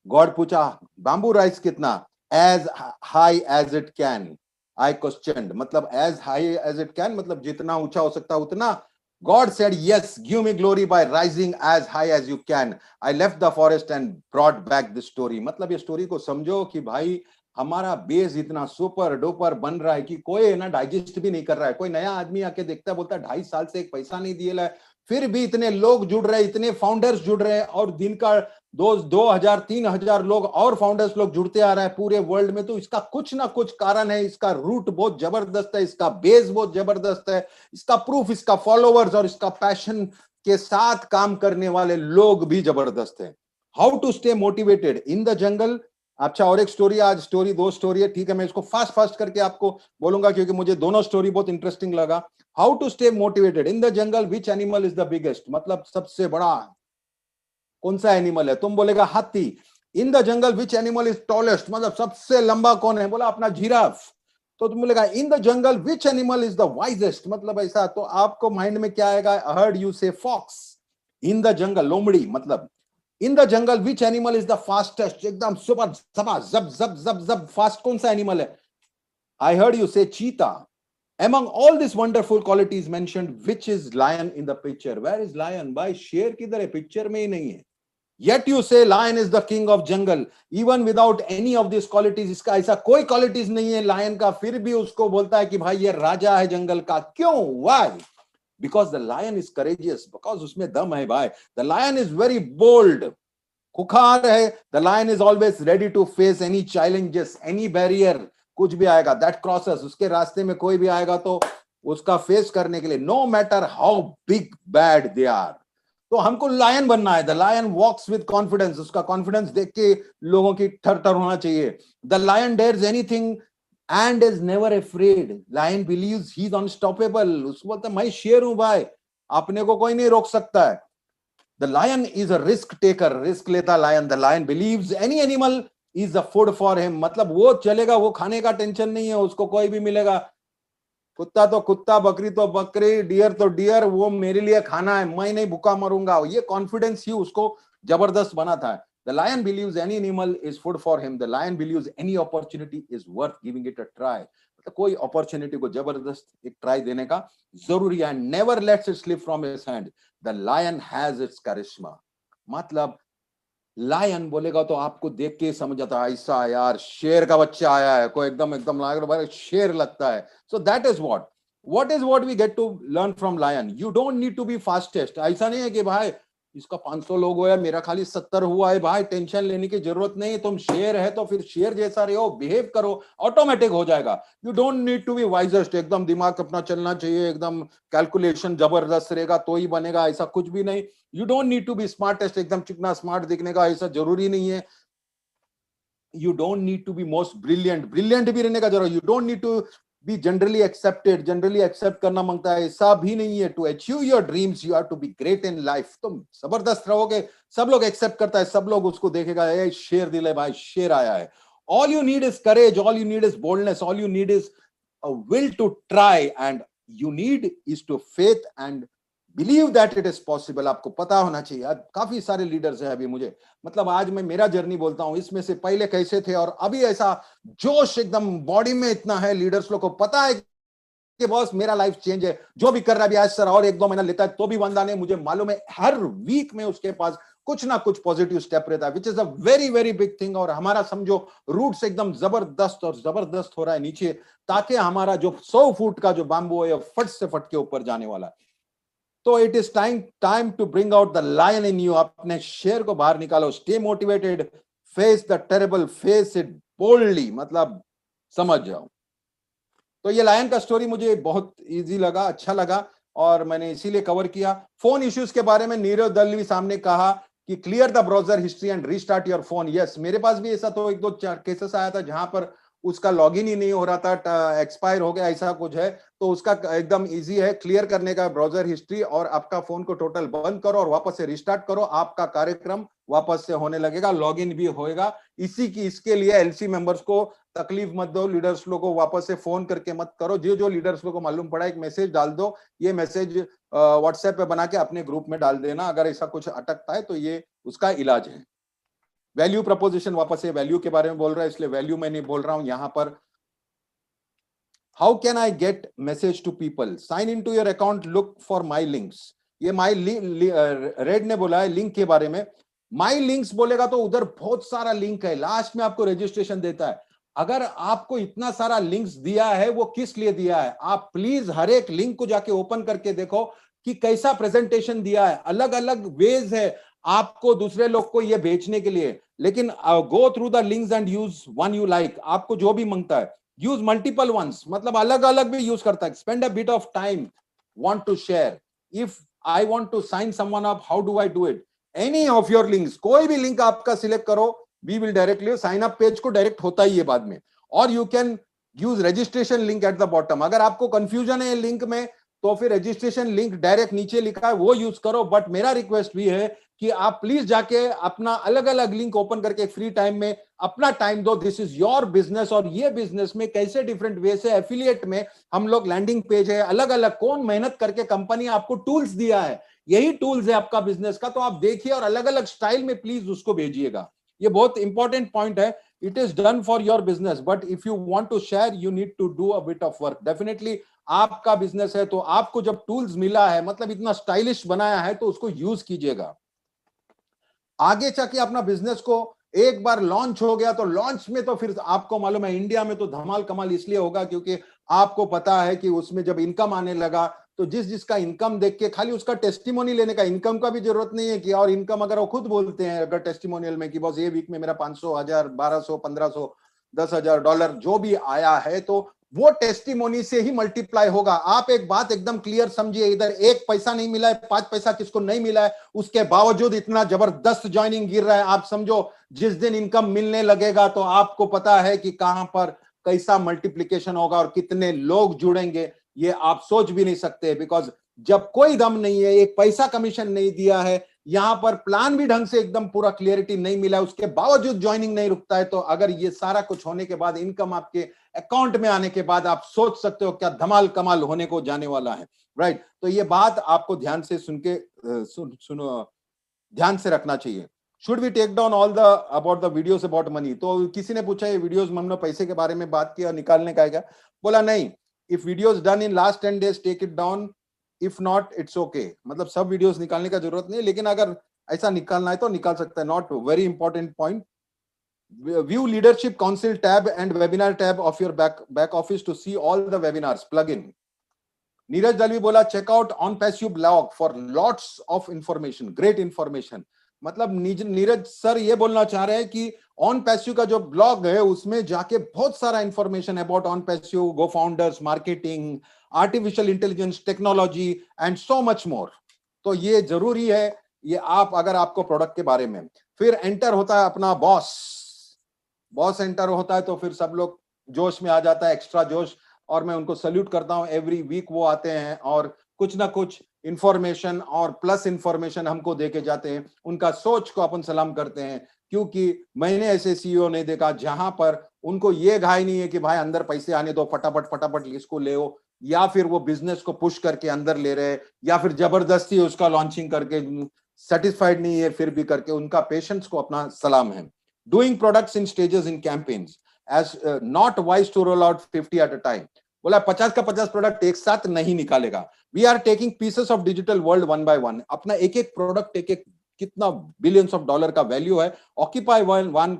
God पूछा बाम्बू राइज कितना? As high as it can. I questioned, मतलब as high as it can मतलब जितना ऊंचा हो सकता है उतना। God said yes, give me glory by rising as high as you can. I left the forest and brought back the story. मतलब ये स्टोरी को समझो कि भाई हमारा बेस इतना सुपर डुपर बन रहा है कि कोई ना डाइजेस्ट भी नहीं कर रहा है। कोई नया आदमी आके देखता है, बोलता है 2.5 साल से एक पैसा नहीं दिए, फिर भी इतने लोग जुड़ रहे हैं, इतने फाउंडर्स जुड़ रहे हैं, और दिन का 2,000 3,000 लोग और फाउंडर्स लोग जुड़ते आ रहे हैं पूरे वर्ल्ड में। तो इसका कुछ ना कुछ कारण है। इसका रूट बहुत जबरदस्त है, इसका बेस बहुत जबरदस्त है, इसका प्रूफ, इसका फॉलोवर्स और इसका पैशन के साथ काम करने वाले लोग भी जबरदस्त है। How to stay motivated in the jungle. अच्छा, और एक स्टोरी, आज स्टोरी 2 स्टोरी है, ठीक है, मैं इसको फास्ट फास्ट करके आपको बोलूंगा क्योंकि मुझे दोनों स्टोरी बहुत इंटरेस्टिंग लगा। How to stay motivated in the jungle, which animal is the biggest? मतलब सबसे बड़ा कौन सा एनिमल है? तुम बोलेगा हाथी। इन the jungle which animal is tallest, मतलब सबसे लंबा कौन है? बोला अपना जिराफ। तो तुम बोलेगा इन the jungle which animal is the wisest, मतलब ऐसा। तो आपको माइंड में क्या आएगा? आई हर्ड यू से फॉक्स। इन द जंगल लोमड़ी। मतलब इन the jungle which animal is the fastest, एकदम सुपर सभा जब जब जब जब फास्ट कौन सा एनिमल है? आई हर्ड यू से चीता। Among all these wonderful qualities mentioned, which is lion in the picture? Where is lion? भाई शेर किधर है? पिक्चर में ही नहीं है। Yet you say lion is the king of jungle, even without any of these qualities. इसका ऐसा कोई qualities नहीं है lion का, फिर भी उसको बोलता है कि भाई ये राजा है जंगल का। क्यों? Why? Because the lion is courageous, because उसमें दम है भाई। The lion is very bold, cooker है। The lion is always ready to face any challenges, any barrier, कुछ भी आएगा that crosses, उसके रास्ते में कोई भी आएगा तो उसका फेस करने के लिए, no matter how big bad they are। तो हमको लायन बनना है। The lion walks with confidence, उसका कॉन्फिडेंस देख के लोगों की थर थर होना चाहिए। The lion dares anything and is never afraid. Lion believes he is unstoppable. उसको बोलता है मैं शेर हूं भाई, अपने को कोई नहीं रोक सकता है। The lion is a risk taker, risk लेता lion. The lion believes any animal is a food for him, मतलब वो चलेगा, वो खाने का टेंशन नहीं है उसको, कोई भी मिलेगा। कुत्ता तो कुत्ता, बकरी तो बकरी, डियर तो डियर, वो मेरे लिए खाना है, मैं नहीं भूखा मरूंगा। ये कॉन्फिडेंस ही उसको जबरदस्त बनाता है। The lion believes any animal is food for him. The lion believes any opportunity is worth giving it a try. मतलब कोई अपॉर्चुनिटी को जबरदस्त एक ट्राई देने का जरूरी है। Never lets it slip from his hand. The lion has its charisma. मतलब लायन बोलेगा तो आपको देख के समझ आता है ऐसा यार शेर का बच्चा आया है, कोई एकदम एकदम शेर लगता है। So that is what is what we get to learn from lion. You don't need to be fastest. ऐसा नहीं है कि भाई इसका 500 लोग हुआ है, मेरा खाली 70 हुआ है, भाई टेंशन लेने की जरूरत नहीं। तुम शेर है तो फिर शेर जैसा रहो, बिहेव करो, ऑटोमेटिक हो जाएगा। You don't need to be wisest, एकदम दिमाग अपना चलना चाहिए, एकदम कैलकुलेशन जबरदस्त रहेगा तो ही बनेगा, ऐसा कुछ भी नहीं। You don't need to be smartest, एकदम चिकना स्मार्ट दिखने का ऐसा जरूरी नहीं है। You don't need to be most brilliant, brilliant भी रहने का जरूरत। You don't need to be generally accepted, generally accept करना मांगता है, ऐसा भी नहीं है। To achieve your dreams you have to be great in life. तुम जबरदस्त रहोगे, सब लोग एक्सेप्ट करता है, सब लोग उसको देखेगा, ए शेर दिल है भाई, शेर आया है। All you need is courage, all you need is boldness, all you need is a will to try, and you need is to faith and believe that it is possible. आपको पता होना चाहिए। अब काफी सारे लीडर्स हैं अभी, मुझे मतलब आज मैं मेरा जर्नी बोलता हूं, इसमें से पहले कैसे थे और अभी ऐसा जोश एकदम बॉडी में इतना है। लीडर्स लोग को पता है कि बॉस मेरा लाइफ चेंज है, जो भी कर रहा है अभी आज सर और 1-2 महीना लेता है तो भी वंदा नहीं, मुझे मालूम है हर वीक में उसके पास कुछ ना कुछ पॉजिटिव स्टेप रहता है, which is a very very big thing. और हमारा समझो रूट से एकदम जबरदस्त और जबरदस्त हो रहा है नीचे, ताकि हमारा जो 100 फुट का जो बाम्बू है फट से फट के ऊपर जाने वाला है। तो it is time to bring out the lion in you. अपने शेर को बाहर निकालो। Stay motivated, face the terrible, face it boldly, मतलब समझ जाओ। तो ये लायन का स्टोरी मुझे बहुत इजी लगा, अच्छा लगा। और मैंने इसीलिए कवर किया। फोन इश्यूज के बारे में नीरज दलवी साहब ने कहा कि clear the browser history and restart your phone. Yes, मेरे पास भी ऐसा तो 1-2 केसेस आया था जहां पर उसका लॉगिन ही नहीं हो रहा था, एक्सपायर हो गया, ऐसा कुछ है तो उसका एकदम इजी है क्लियर करने का ब्राउजर हिस्ट्री, और आपका फोन को टोटल बंद करो और वापस से रिस्टार्ट करो, आपका कार्यक्रम वापस से होने लगेगा, लॉगिन भी होएगा। इसके लिए एलसी मेंबर्स को तकलीफ मत दो, लीडर्स लोगों को वापस से फोन करके मत करो। जो लीडर्स लोगों को मालूम पड़ा एक मैसेज डाल दो, ये मैसेज व्हाट्सएप पे बना के अपने ग्रुप में डाल देना, अगर ऐसा कुछ अटकता है तो ये उसका इलाज है। वैल्यू प्रपोजिशन, वापस से वैल्यू के बारे में बोल रहा है, इसलिए वैल्यू मैं नहीं बोल रहा हूं यहां पर। How can I get message to people, sign in to your account, look for my links. ये माई रेड ने बोला है लिंक के बारे में। माई लिंक्स बोलेगा तो उधर बहुत सारा लिंक है, लास्ट में आपको रजिस्ट्रेशन देता है। अगर आपको इतना सारा लिंक्स दिया है वो किस लिए दिया है, आप प्लीज हर एक लिंक को जाके ओपन करके देखो कि कैसा प्रेजेंटेशन दिया है। अलग अलग वेज है आपको दूसरे लोग को ये बेचने के लिए, लेकिन go through the links and use one you like. आपको जो भी मांगता है यूज मल्टीपल वंस, मतलब अलग अलग भी यूज करता है। Spend a bit of time, want to share, if I want to sign someone up, how do I do it, any of your links, कोई भी लिंक आपका सिलेक्ट करो, we will directly sign up page को direct होता ही है बाद में। और you can use registration link at the bottom. अगर आपको कंफ्यूजन है लिंक में तो फिर रजिस्ट्रेशन लिंक डायरेक्ट नीचे लिखा है वो यूज करो। बट मेरा रिक्वेस्ट भी है कि आप प्लीज जाके अपना अलग अलग लिंक ओपन करके फ्री टाइम में अपना टाइम दो। दिस इज योर बिजनेस, और ये बिजनेस में कैसे डिफरेंट वे से एफिलिएट में हम लोग लैंडिंग पेज है अलग अलग, कौन मेहनत करके कंपनी आपको टूल्स दिया है, यही टूल्स है आपका बिजनेस का, तो आप देखिए और अलग अलग स्टाइल में प्लीज उसको भेजिएगा। ये बहुत इंपॉर्टेंट पॉइंट है। It is done for your business, but if you want to share you need to do a bit of work. Definitely आपका बिजनेस है तो आपको जब टूल्स मिला है, मतलब इतना स्टाइलिश बनाया है, तो उसको यूज कीजिएगा। आगे चल अपना बिजनेस को एक बार लॉन्च हो गया तो लॉन्च में तो फिर आपको मालूम है इंडिया में तो धमाल कमाल इसलिए होगा क्योंकि आपको पता है कि उसमें जब इनकम आने लगा तो जिसका इनकम देख के खाली उसका टेस्टिमोनी लेने का, इनकम का भी जरूरत नहीं है कि, और इनकम अगर वो खुद बोलते हैं अगर टेस्टिमोनियल में कि बॉस ये वीक में मेरा 500, 1000, 1200, 1500, $10,000 जो भी आया है तो वो टेस्टिमोनी से ही मल्टीप्लाई होगा। आप एक बात एकदम क्लियर समझिए, इधर 1 पैसा नहीं मिला है, 5 पैसा किसको नहीं मिला है, उसके बावजूद इतना जबरदस्त ज्वाइनिंग गिर रहा है। आप समझो जिस दिन इनकम मिलने लगेगा तो आपको पता है कि कहां पर कैसा मल्टीप्लिकेशन होगा और कितने लोग जुड़ेंगे, ये आप सोच भी नहीं सकते। बिकॉज जब कोई दम नहीं है, 1 पैसा कमीशन नहीं दिया है, यहां पर प्लान भी ढंग से एकदम पूरा क्लियरिटी नहीं मिला है, उसके बावजूद ज्वाइनिंग नहीं रुकता है, तो अगर ये सारा कुछ होने के बाद इनकम आपके अकाउंट में आने के बाद आप सोच सकते हो क्या धमाल कमाल होने को जाने वाला है। राइट, तो ये बात आपको ध्यान से सुनो, ध्यान से रखना चाहिए। Should we take down all the about the videos about money. तो किसी ने पूछा ये वीडियोस हमने पैसे के बारे में बात किया, निकालने का है क्या? बोला नहीं, if videos done in last 10 days take it down, if not it's okay. मतलब सब वीडियोस निकालने का जरूरत नहीं, लेकिन अगर ऐसा निकालना है तो निकाल सकता है। Not very important point. View leadership council tab and webinar tab of your back office to see all the webinars plugin. Neeraj Dalvi बोला check out on passive blog for lots of information, great information. मतलब Neeraj sir ये बोलना चाह रहे हैं कि on passive का जो ब्लॉग है उसमें जाके बहुत सारा information about on passive, go founders, marketing, artificial intelligence, technology and so much more. तो ये जरूरी है, ये आप अगर आपको प्रोडक्ट के बारे में। फिर एंटर होता है अपना बॉस एंटर होता है तो फिर सब लोग जोश में आ जाता है, एक्स्ट्रा जोश, और मैं उनको सल्यूट करता हूं। एवरी वीक वो आते हैं और कुछ ना कुछ इंफॉर्मेशन और प्लस इंफॉर्मेशन हमको देके जाते हैं। उनका सोच को अपन सलाम करते हैं, क्योंकि मैंने ऐसे सीईओ नहीं देखा जहां पर उनको ये घाई नहीं है कि भाई अंदर पैसे आने दो, फटाफट फटाफट इसको ले, या फिर वो बिजनेस को पुश करके अंदर ले रहे, या फिर जबरदस्ती उसका लॉन्चिंग करके सेटिस्फाइड नहीं है फिर भी करके। उनका पेशेंस को अपना सलाम है। Doing products in stages in campaigns as not wise to roll out 50 at a time. बोला 50 का 50 प्रोडक्ट एक साथ नहीं निकालेगा। We are taking pieces of digital world one by one. अपना एक एक प्रोडक्ट, एक एक कितना बिलियंस ऑफ डॉलर का वैल्यू है, ऑक्यूपाई वन,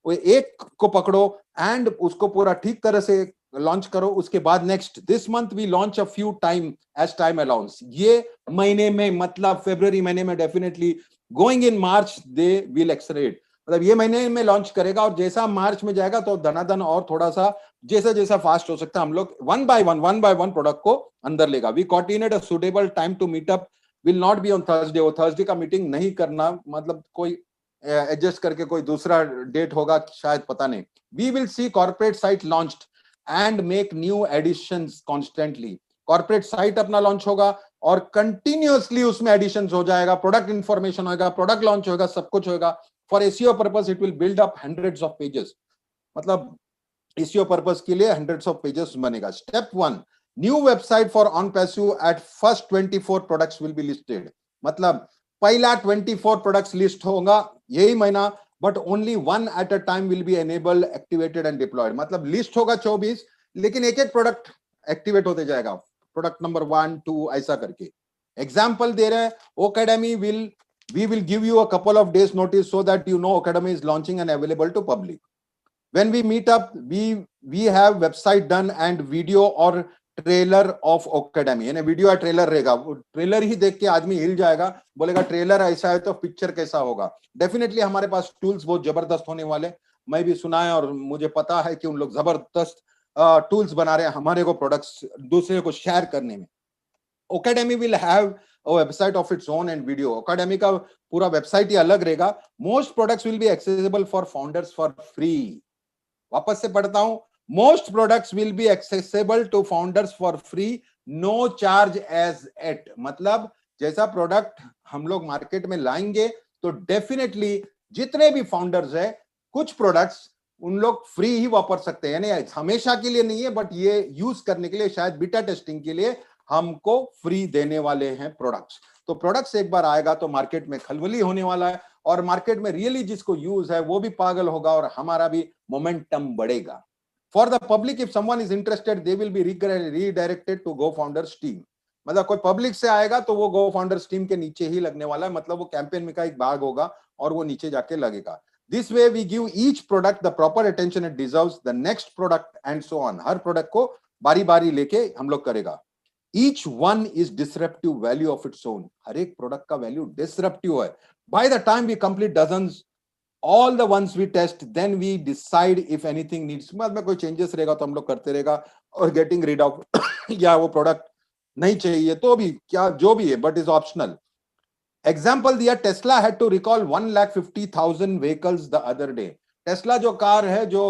एक को पकड़ो एंड उसको पूरा ठीक तरह से लॉन्च करो। उसके बाद next this month we launch a few time as time allowance. ये महीने में, मतलब फरवरी महीने में definitely, going in March they will accelerate. मतलब ये महीने में लॉन्च करेगा और जैसा मार्च में जाएगा तो धनाधन और थोड़ा सा जैसा जैसा फास्ट हो सकता है हम लोग वन बाय वन प्रोडक्ट को अंदर लेगा। We coordinate a suitable time to meet up, will not be on Thursday. वो थर्सडे का मीटिंग नहीं करना, मतलब कोई एडजस्ट करके कोई दूसरा डेट होगा शायद, पता नहीं। We will see corporate site launched and make new additions constantly. Corporate site अपना लॉन्च होगा और कंटिन्यूअसली उसमें एडिशंस हो जाएगा, प्रोडक्ट इंफॉर्मेशन होगा, प्रोडक्ट लॉन्च होगा, सब कुछ होगा। For SEO purpose it will build up hundreds of pages, मतलब एसईओ पर्पस के लिए हंड्रेड्स ऑफ पेजेस बनेगा। Step 1, new website for OnPassive at first 24 products will be listed. मतलब पहला 24 प्रोडक्ट्स लिस्ट होगा यही महीना, but only one at a time will be enabled, activated and deployed. मतलब list होगा 24, लेकिन एक एक प्रोडक्ट एक्टिवेट होते जाएगा, प्रोडक्ट नंबर 1 2 ऐसा करके। एग्जाम्पल दे रहे हैं, ओकेडमी will we will give you a couple of days notice so that you know Academy is launching and available to public. When we meet up, we have website done and video or trailer of Academy, यानी video या trailer रहेगा। Trailer ही देख के आदमी हिल जाएगा, बोलेगा trailer ऐसा है तो पिक्चर कैसा होगा। डेफिनेटली हमारे पास टूल्स बहुत जबरदस्त होने वाले, मैं भी सुना है और मुझे पता है कि उन लोग जबरदस्त टूल्स बना रहे हैं हमारे को प्रोडक्ट्स दूसरे को शेयर करने में। Academy will have a website of its own and video. Academy का पूरा वेबसाइट ही अलग रहेगा। Most products will be accessible for founders for free. वापस से पढ़ता हूं, most products will be accessible to founders for free, no charge as yet। मतलब जैसा प्रोडक्ट हम लोग मार्केट में लाएंगे तो डेफिनेटली जितने भी फाउंडर्स है, कुछ प्रोडक्ट्स उन लोग फ्री ही वापर सकते हैं, यानी हमेशा के लिए नहीं है, बट ये यूज करने के लिए, शायद बीटा टेस्टिंग के लिए हमको फ्री देने वाले हैं प्रोडक्ट्स। तो प्रोडक्ट्स एक बार आएगा तो मार्केट में खलबली होने वाला है, और मार्केट में रियली जिसको यूज है वो भी पागल होगा और हमारा भी मोमेंटम बढ़ेगा। For the public, if someone is interested they will be redirected to GoFounders team. मतलब कोई पब्लिक से आएगा तो वो गो फाउंडर्स टीम के नीचे ही लगने वाला है, मतलब वो कैंपेन में का एक भाग होगा और वो नीचे जाके लगेगा। This way we give each product the proper attention it deserves, the next product and so on. हर प्रोडक्ट को बारी बारी लेके हम लोग करेगा। Each one is disruptive value of its own. हर एक प्रोडक्ट का वैल्यू डिसरप्टिव है। By the time we complete dozens, all the ones we test, then we decide if anything needs, मतलब में कोई चेंजेस रहेगा तो हम लोग करते रहेगा, और गेटिंग रीड ऑफ या वो प्रोडक्ट नहीं चाहिए तो भी क्या, जो भी है, बट इज ऑप्शनल। एग्जाम्पल दिया, Tesla had to recall 1,50,000 vehicles the other day. Tesla जो कार है, जो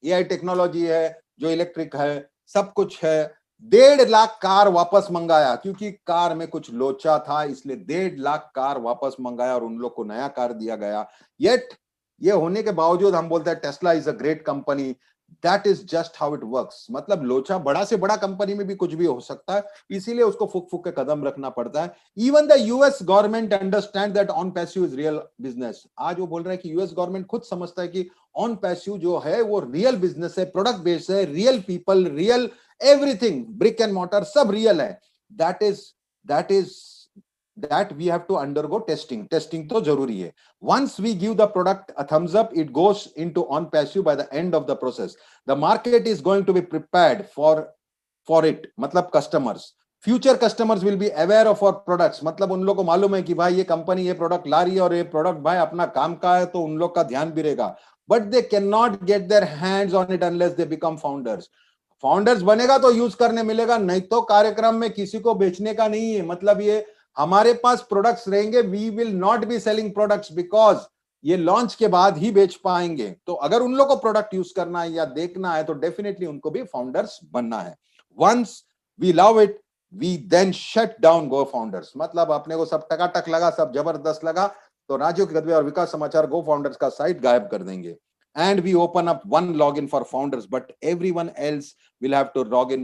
एआई टेक्नोलॉजी है, जो इलेक्ट्रिक है, सब कुछ है, 1.5 लाख कार वापस मंगाया, क्योंकि कार में कुछ लोचा था, इसलिए 1.5 लाख कार वापस मंगाया और उन लोग को नया कार दिया गया। येट ये होने के बावजूद हम बोलते हैं Tesla is a great company. That is just how it works. मतलब लोचा बड़ा से बड़ा कंपनी में भी कुछ भी हो सकता है, इसीलिए उसको फुक फुक के कदम रखना पड़ता है। Even the US government understand that on passive is real business. आज वो बोल रहे हैं कि यूएस गवर्नमेंट खुद समझता है कि ऑन पैसिव जो है वो रियल बिजनेस है, प्रोडक्ट बेस्ड है, real people, real everything, brick and mortar सब रियल है। that we have to undergo testing तो जरूरी है। Once we give the product a thumbs up, it goes into on passive by the end of the process. The market is going to be prepared for it, मतलब customers, future customers will be aware of our products। मतलब उन लोग को मालूम है कि भाई ये कंपनी ये प्रोडक्ट ला रही है और ये प्रोडक्ट भाई अपना काम का है, तो उन लोग का ध्यान भी रहेगा। But they cannot get their hands on it unless they become founders। Founders बनेगा तो यूज करने मिलेगा, नहीं तो कार्यक्रम में किसी को बेचने का नहीं है। मतलब ये हमारे पास प्रोडक्ट्स रहेंगे, we will not be selling products, because ये लॉन्च के बाद ही बेच पाएंगे। तो अगर उन लोगों को प्रोडक्ट यूज करना है या देखना है तो डेफिनेटली उनको भी फाउंडर्स बनना है। Once we love it we then shut down GoFounders. मतलब अपने को सब टकाटक लगा, सब जबरदस्त लगा, तो राजू के गदवे और विकास समाचार गो फाउंडर्स का साइट गायब कर देंगे। And we open up one login for founders, but everyone else will have to log in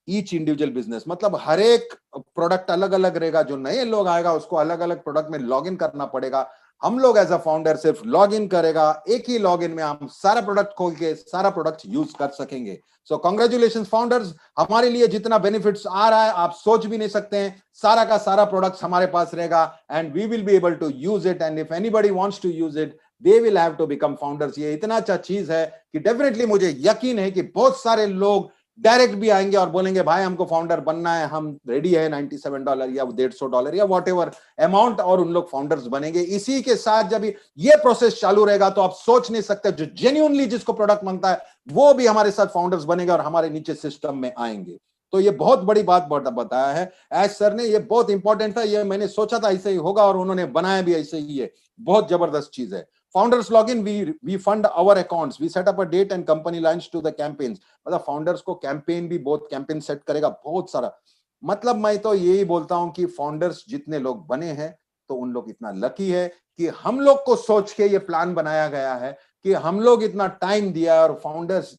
each individual business। मतलब हर एक प्रोडक्ट अलग अलग रहेगा, जो नए लोग आएगा उसको अलग अलग प्रोडक्ट में लॉगिन करना पड़ेगा। हम लोग एज अ फाउंडर सिर्फ लॉगिन करेगा, एक ही लॉगिन में हम सारा प्रोडक्ट खोल के सारा प्रोडक्ट यूज कर सकेंगे। सो कांग्रेचुलेशंस फाउंडर्स, हमारे लिए जितना बेनिफिट्स आ रहा है आप सोच भी नहीं सकते हैं। सारा का सारा प्रोडक्ट हमारे पास रहेगा and we will be able to use it, and if anybody wants to use it they will have to become founders। ये इतना अच्छा चीज है कि डेफिनेटली मुझे यकीन है कि बहुत सारे लोग डायरेक्ट भी आएंगे और बोलेंगे भाई हमको फाउंडर बनना है, हम रेडी है $97 या $150 या वॉट एवर अमाउंट, और उन लोग फाउंडर्स बनेंगे। इसी के साथ जब ये प्रोसेस चालू रहेगा तो आप सोच नहीं सकते, जो जेन्युइनली जिसको प्रोडक्ट मांगता है वो भी हमारे साथ फाउंडर्स बनेंगे और हमारे नीचे सिस्टम में आएंगे। तो ये बहुत बड़ी बात बताया है एज सर ने, ये बहुत इंपॉर्टेंट था, ये मैंने सोचा था ऐसे ही होगा और उन्होंने बनाया भी ऐसे ही है। बहुत जबरदस्त चीज है। Founders login, we fund our accounts, we set up a date and company lines to the campaigns. मतलब फाउंडर्स को कैंपेन भी, बहुत कैंपेन सेट करेगा बहुत सारा। मतलब मैं तो यही बोलता हूं कि फाउंडर्स जितने लोग बने हैं तो उन लोग इतना लकी है कि हम लोग को सोच के ये प्लान बनाया गया है, कि हम लोग इतना टाइम दिया और फाउंडर्स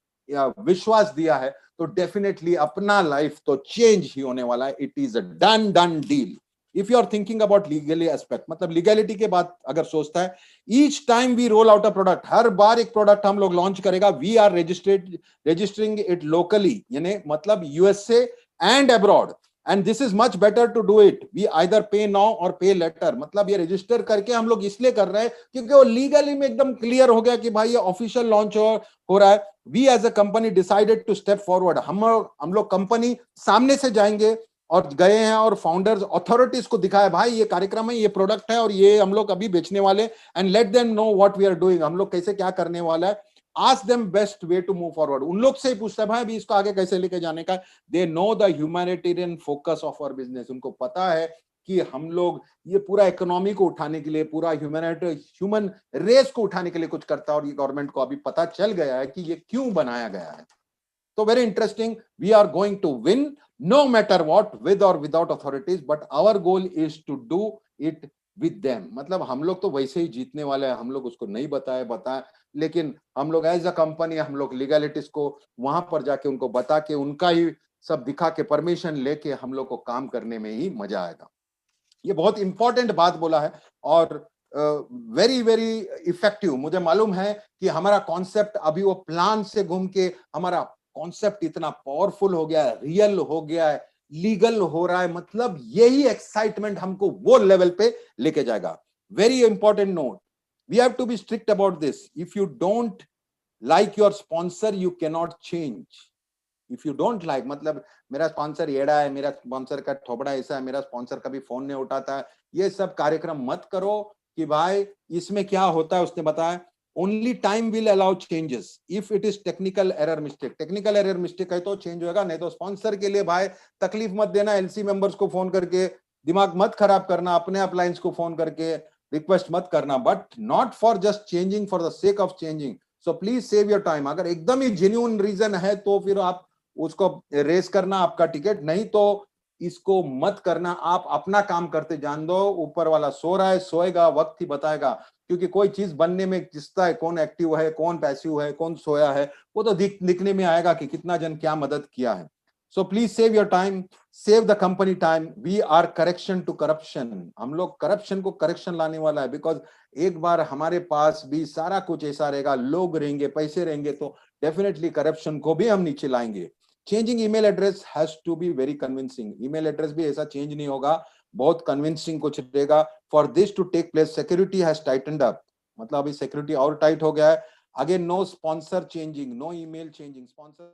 विश्वास दिया है, तो डेफिनेटली अपना लाइफ तो चेंज ही होने वाला है। It is a done deal. If you are thinking about legally aspect, मतलब लीगलिटी के बाद अगर सोचता है, each time we roll out a product, हर बार एक प्रोडक्ट हम लोग लॉन्च करेगा, we are registering it locally, यानी मतलब USA and abroad, and this is much better to do it, we either pay now or pay letter. मतलब ये रजिस्टर करके हम लोग इसलिए कर रहे हैं क्योंकि वो लीगली में एकदम क्लियर हो गया कि भाई ये ऑफिशियल लॉन्च हो रहा है। We as a company decided to step forward, हम लोग कंपनी सामने से जाएंगे और गए हैं और फाउंडर्स अथॉरिटीज को दिखाया भाई ये कार्यक्रम है, ये प्रोडक्ट है और ये हम लोग अभी बेचने वाले, and let them know what we are doing, हम लोग कैसे क्या करने वाला है। Ask them best way to move forward, उन लोग से ही पूछता है भाई अभी इसको आगे कैसे लेके जाने का। They know the humanitarian focus of our business, उनको पता है कि हम लोग ये पूरा इकोनॉमी को उठाने के लिए, पूरा ह्यूमन रेस को उठाने के लिए कुछ करता है, और ये गवर्नमेंट को अभी पता चल गया है कि ये क्यों बनाया गया है। So very interesting. We are going to win no matter what, with or without authorities, but our goal is to do it with them. मतलब हम लोग तो वैसे ही जीतने वाले हैं, हम लोग उसको नहीं बताए, लेकिन हम लोग एज अ कंपनी, हम लोग लीगलिटीज को वहां पर जाके उनको बता के, उनका ही सब दिखा के, परमिशन लेके हम लोग को काम करने में ही मजा आएगा। ये बहुत इंपॉर्टेंट बात बोला है और वेरी वेरी इफेक्टिव। मुझे मालूम है कि हमारा कॉन्सेप्ट अभी वो प्लान से घूम के हमारा कॉन्सेप्ट इतना पावरफुल हो गया है, रियल हो गया है, लीगल हो रहा है। मतलब यही एक्साइटमेंट हमको वो लेवल पे लेके जाएगा। Very important note, we have to be strict about this. If you don't like your sponsor you cannot change. If you don't like, मतलब मेरा स्पॉन्सर येड़ा है, मेरा स्पॉन्सर का थोबड़ा ऐसा है, मेरा स्पॉन्सर कभी फोन नहीं उठाता है, ये सब कार्यक्रम मत करो कि भाई इसमें क्या होता है। उसने बताया only time will allow changes if it is technical error mistake. Technical error mistake है तो चेंज होगा, नहीं तो स्पॉन्सर के लिए भाई तकलीफ मत देना, एलसी मेंबर्स को फोन करके दिमाग मत खराब करना, अपने अपलायंस को फोन करके रिक्वेस्ट मत करना, but not for just changing for the sake of changing. So please save your time. अगर एकदम ही जेन्युइन रीजन है तो फिर आप उसको रेस करना आपका टिकट, नहीं तो इसको मत करना। आप अपना काम करते जान दो, ऊपर वाला सो रहा है, सोएगा, वक्त ही बताएगा। क्योंकि कोई चीज बनने में दिखता है, कौन एक्टिव है, कौन पैसिव है, कौन सोया है, वो तो दिखने में आएगा कि कितना जन क्या मदद किया है। So please save your time, save the company time. We are correction to corruption, हम लोग करप्शन को करेक्शन लाने वाला है। बिकॉज एक बार हमारे पास भी सारा कुछ ऐसा रहेगा, लोग रहेंगे, पैसे रहेंगे, तो डेफिनेटली करप्शन को भी हम नीचे लाएंगे। Changing email address has to be very convincing. Email address भी ऐसा चेंज नहीं होगा, बहुत कन्विंसिंग कुछ रहेगा। For this to take place security has tightened up, मतलब अभी सिक्योरिटी और टाइट हो गया है। Again no sponsor changing, no email changing. Sponsor